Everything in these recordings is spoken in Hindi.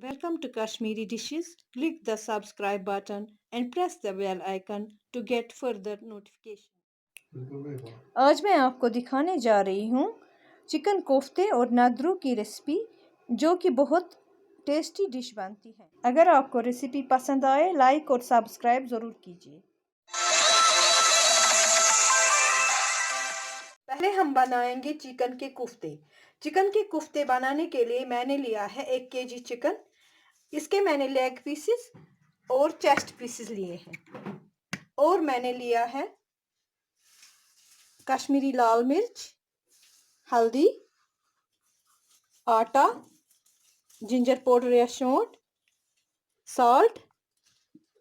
Welcome to Kashmiri Dishes. Click the subscribe button and press the bell icon to get further notification. आज मैं आपको दिखाने जा रही हूँ चिकन कोफ्ते और नादरू की रेसिपी, जो कि बहुत टेस्टी डिश बनती है। अगर आपको रेसिपी पसंद आए, लाइक और सब्सक्राइब ज़रूर कीजिए। पहले हम बनाएंगे चिकन के कोफ्ते। चिकन के कोफ्ते बनाने के लिए मैंने लिया है 1 केजी चिकन। इसके मैंने लेग पीसेस और चेस्ट पीसेस लिए हैं। और मैंने लिया है कश्मीरी लाल मिर्च, हल्दी, आटा, जिंजर पाउडर या सौंठ, सॉल्ट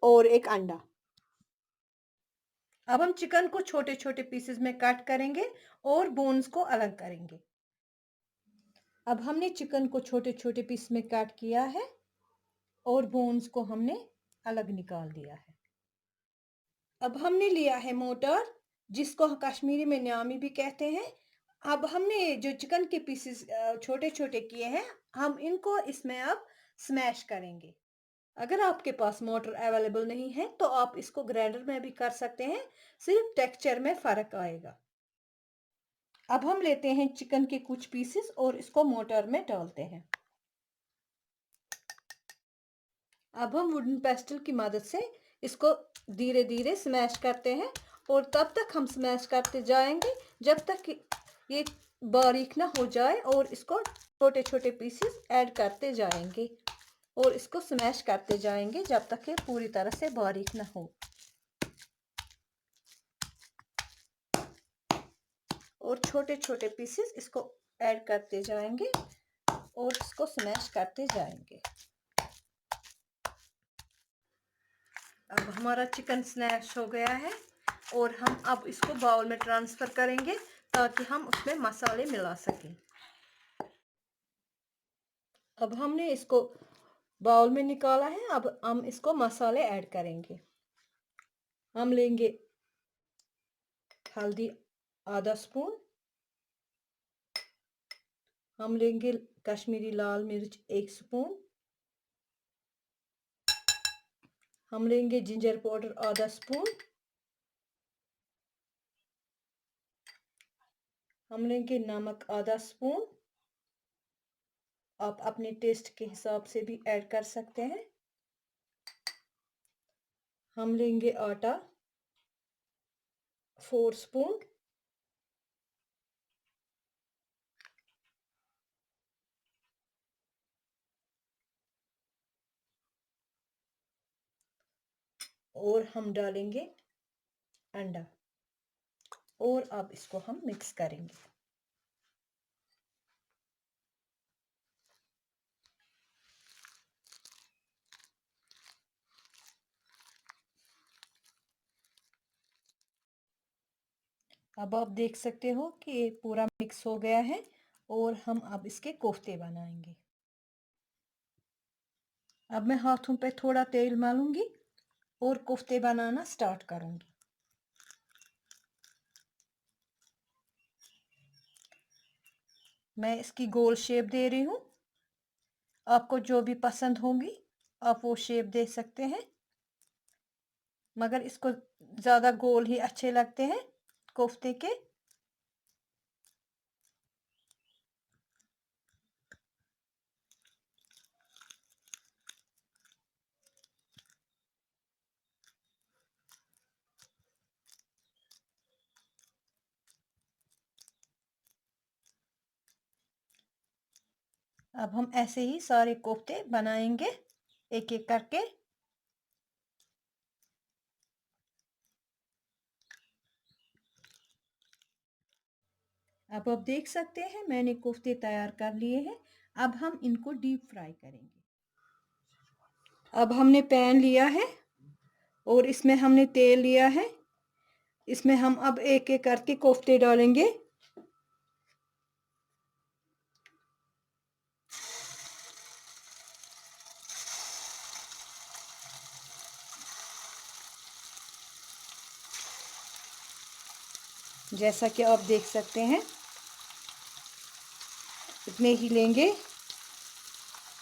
और एक अंडा। अब हम चिकन को छोटे छोटे पीसेस में कट करेंगे और बोन्स को अलग करेंगे। अब हमने चिकन को छोटे छोटे पीस में कट किया है और बोन्स को हमने अलग निकाल दिया है। अब हमने लिया है मोटर, जिसको कश्मीरी में न्यामी भी कहते हैं। अब हमने जो चिकन के पीसेस छोटे छोटे किए हैं, हम इनको इसमें अब स्मैश करेंगे। अगर आपके पास मोटर अवेलेबल नहीं है तो आप इसको ग्राइंडर में भी कर सकते हैं, सिर्फ टेक्सचर में फ़र्क आएगा। अब हम लेते हैं चिकन के कुछ पीसेस और इसको मोटर में डालते हैं। अब हम वुडन पेस्टल की मदद से इसको धीरे धीरे स्मैश करते हैं और तब तक हम स्मैश करते जाएंगे जब तक ये बारीक ना हो जाए, और इसको छोटे छोटे पीसेस ऐड करते जाएंगे और इसको स्मैश करते जाएंगे जब तक ये पूरी तरह से बारीक ना हो। और छोटे छोटे पीसेस इसको ऐड करते जाएंगे और इसको स्मैश करते जाएंगे। अब हमारा चिकन स्मैश हो गया है और हम अब इसको बाउल में ट्रांसफ़र करेंगे ताकि हम उसमें मसाले मिला सकें। अब हमने इसको बाउल में निकाला है। अब हम इसको मसाले ऐड करेंगे। हम लेंगे हल्दी आधा स्पून, हम लेंगे कश्मीरी लाल मिर्च 1 स्पून, हम लेंगे जिंजर पाउडर आधा स्पून, हम लेंगे नमक आधा स्पून। आप अपने टेस्ट के हिसाब से भी ऐड कर सकते हैं। हम लेंगे आटा 4 स्पून, और हम डालेंगे अंडा, और अब इसको हम मिक्स करेंगे। अब आप देख सकते हो कि ये पूरा मिक्स हो गया है और हम अब इसके कोफ्ते बनाएंगे। अब मैं हाथों पे थोड़ा तेल मलूंगी और कोफ्ते बनाना स्टार्ट करूंगी। मैं इसकी गोल शेप दे रही हूँ। आपको जो भी पसंद होगी आप वो शेप दे सकते हैं, मगर इसको ज़्यादा गोल ही अच्छे लगते हैं कोफ्ते के। अब हम ऐसे ही सारे कोफ्ते बनाएंगे एक एक करके। अब आप देख सकते हैं मैंने कोफ्ते तैयार कर लिए हैं। अब हम इनको डीप फ्राई करेंगे। अब हमने पैन लिया है और इसमें हमने तेल लिया है। इसमें हम अब एक एक करके कोफ्ते डालेंगे। जैसा कि आप देख सकते हैं, इतने ही लेंगे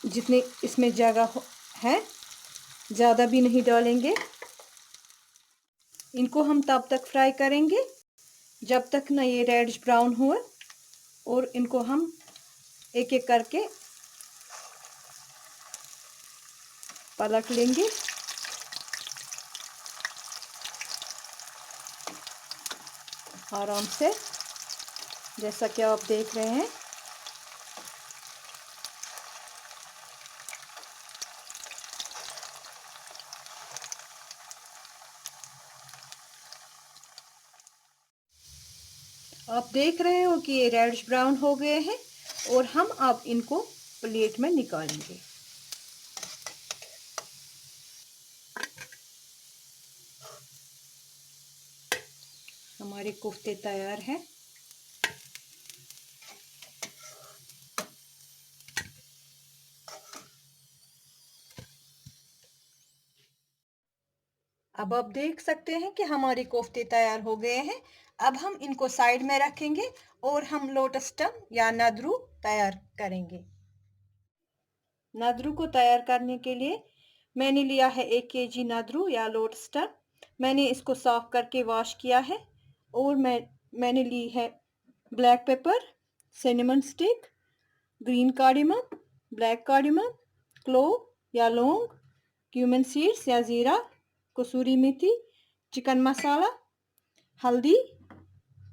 जितनी इसमें जगह है, ज़्यादा भी नहीं डालेंगे। इनको हम तब तक फ्राई करेंगे जब तक ना ये रेडिश ब्राउन हो, और इनको हम एक एक करके पलट लेंगे। आराम से, जैसा कि आप देख रहे हैं। आप देख रहे हो कि ये रेडिश ब्राउन हो गए हैं, और हम अब इनको प्लेट में निकालेंगे। हमारे कोफ्ते तैयार हैं। अब आप देख सकते हैं कि हमारे कोफ्ते तैयार हो गए हैं। अब हम इनको साइड में रखेंगे और हम लोटस स्टेम या नदरू तैयार करेंगे। नदरू को तैयार करने के लिए मैंने लिया है 1 kg नदरू या लोटस स्टेम। मैंने इसको साफ करके वॉश किया है, और मैंने ली है black pepper, cinnamon stick, green cardamom, black cardamom, clove या लौंग, क्यूमिन सीड्स या ज़ीरा, कसूरी मेथी, चिकन मसाला, हल्दी,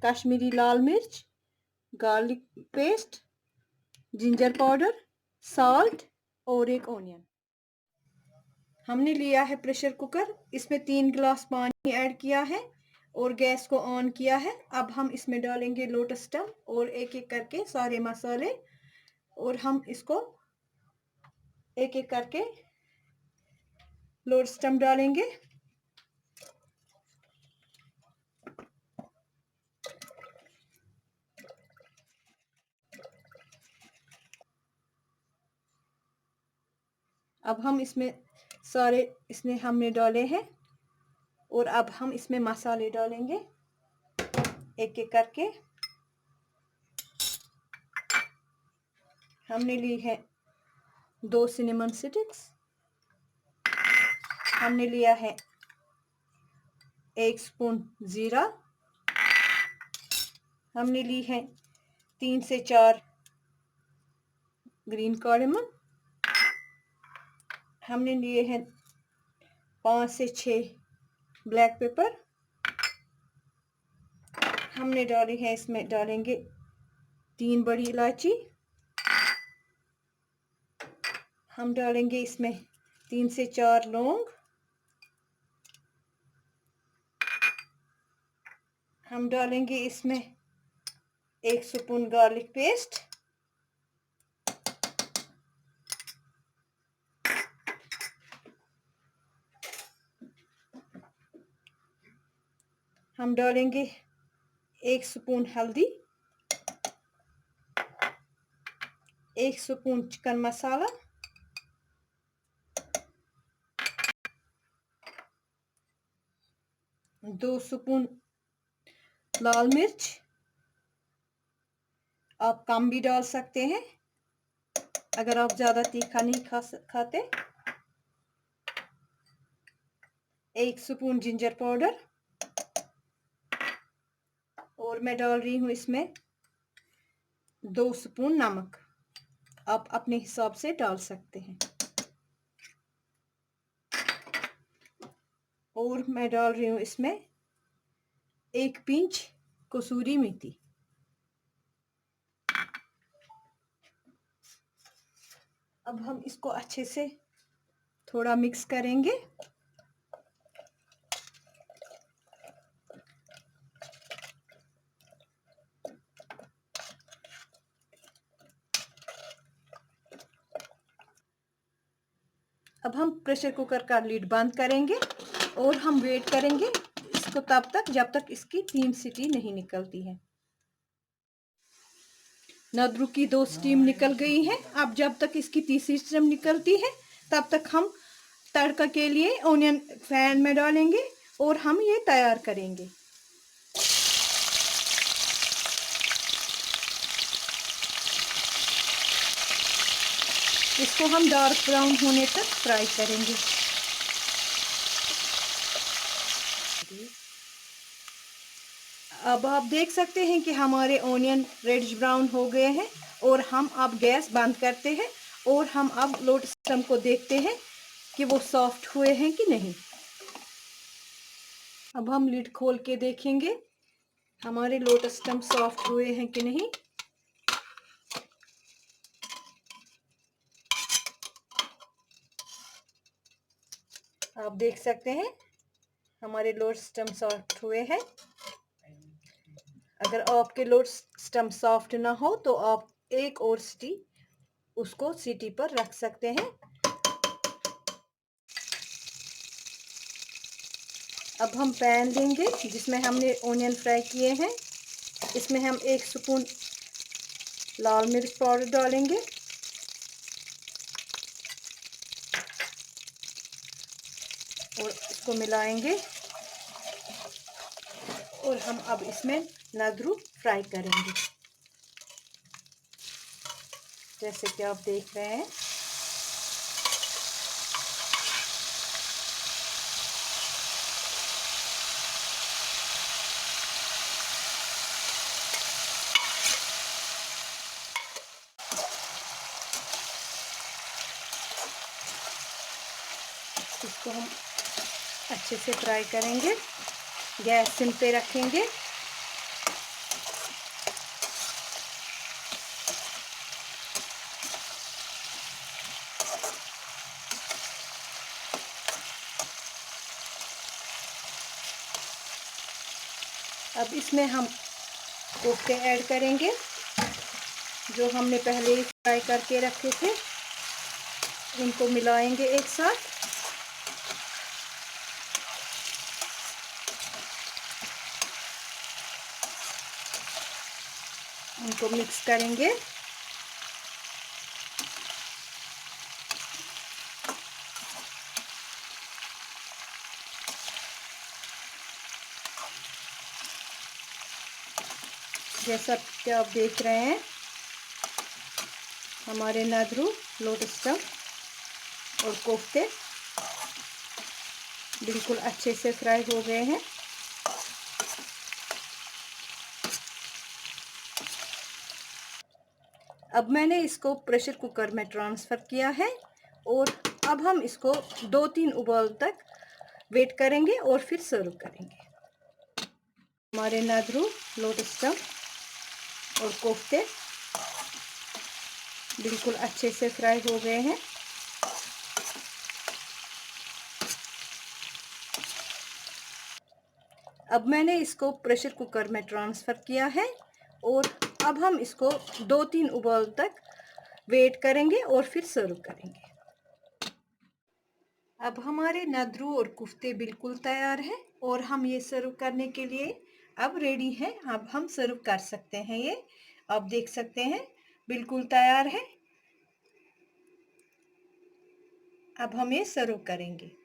कश्मीरी लाल मिर्च, garlic paste, ginger powder, salt और एक ओनियन। हमने लिया है प्रेशर कुकर, इसमें 3 गिलास पानी ऐड किया है और गैस को ऑन किया है। अब हम इसमें डालेंगे लोटस स्टेम और एक एक करके सारे मसाले, और हम इसको एक एक करके लोटस स्टेम डालेंगे। अब हम इसमें सारे इसमें हमने डाले हैं, और अब हम इसमें मसाले डालेंगे एक एक करके। हमने ली है 2 सिनेमन स्टिक्स, हमने लिया है 1 स्पून ज़ीरा, हमने ली है 3 से 4 ग्रीन कार्डमम, हमने लिए हैं 5 से 6 ब्लैक पेपर, हमने डाली है, इसमें डालेंगे 3 बड़ी इलायची, हम डालेंगे इसमें 3 से 4 लौंग, हम डालेंगे इसमें 1 स्पून गार्लिक पेस्ट, हम डालेंगे 1 स्पून हल्दी, 1 स्पून चिकन मसाला, 2 स्पून लाल मिर्च, आप कम भी डाल सकते हैं अगर आप ज़्यादा तीखा नहीं खाते। 1 स्पून जिंजर पाउडर, और मैं डाल रही हूँ इसमें 2 स्पून नमक, आप अपने हिसाब से डाल सकते हैं। और मैं डाल रही हूँ इसमें 1 पिंच कसूरी मेथी। अब हम इसको अच्छे से थोड़ा मिक्स करेंगे। अब हम प्रेशर कुकर का लीड बंद करेंगे और हम वेट करेंगे इसको तब तक जब तक इसकी 3 सीटी नहीं निकलती है। नदरू की 2 स्टीम निकल गई है। अब जब तक इसकी तीसरी स्टीम निकलती है तब तक हम तड़का के लिए ऑनियन पैन में डालेंगे और हम ये तैयार करेंगे। इसको हम डार्क ब्राउन होने तक फ्राई करेंगे। अब आप देख सकते हैं कि हमारे ऑनियन रेडिश ब्राउन हो गए हैं और हम अब गैस बंद करते हैं और हम अब लोटस स्टेम को देखते हैं कि वो सॉफ्ट हुए हैं कि नहीं। अब हम लिड खोल के देखेंगे हमारे लोटस स्टेम सॉफ्ट हुए हैं कि नहीं। आप देख सकते हैं हमारे लोटस स्टेम सॉफ्ट हुए हैं। अगर आपके लोटस स्टेम सॉफ्ट ना हो तो आप एक और उसको सीटी पर रख सकते हैं। अब हम पैन लेंगे जिसमें हमने ओनियन फ्राई किए हैं। इसमें हम 1 स्पून लाल मिर्च पाउडर डालेंगे और इसको मिलाएंगे और हम अब इसमें नदरू फ्राई करेंगे जैसे कि आप देख रहे हैं। इसको हम अच्छे से फ्राई करेंगे, गैस सिम पे रखेंगे। अब इसमें हम कोफ्ते ऐड करेंगे जो हमने पहले ही फ्राई करके रखे थे। इनको मिलाएंगे एक साथ। इनको मिक्स करेंगे। जैसा कि आप देख रहे हैं हमारे नादरू, लोटस स्टेम और कोफ्ते बिल्कुल अच्छे से फ्राई हो गए हैं। अब मैंने इसको प्रेशर कुकर में ट्रांसफ़र किया है और अब हम इसको 2-3 उबाल तक वेट करेंगे और फिर सर्व करेंगे। हमारे नादरू, लोटस स्टेम और कोफ्ते बिल्कुल अच्छे से फ्राई हो गए हैं। अब मैंने इसको प्रेशर कुकर में ट्रांसफ़र किया है और अब हम इसको 2-3 उबाल तक वेट करेंगे और फिर सर्व करेंगे। अब हमारे नादरू और कुफ्ते बिल्कुल तैयार हैं और हम ये सर्व करने के लिए अब रेडी हैं। अब हम सर्व कर सकते हैं। ये आप देख सकते हैं बिल्कुल तैयार है। अब हम ये सर्व करेंगे।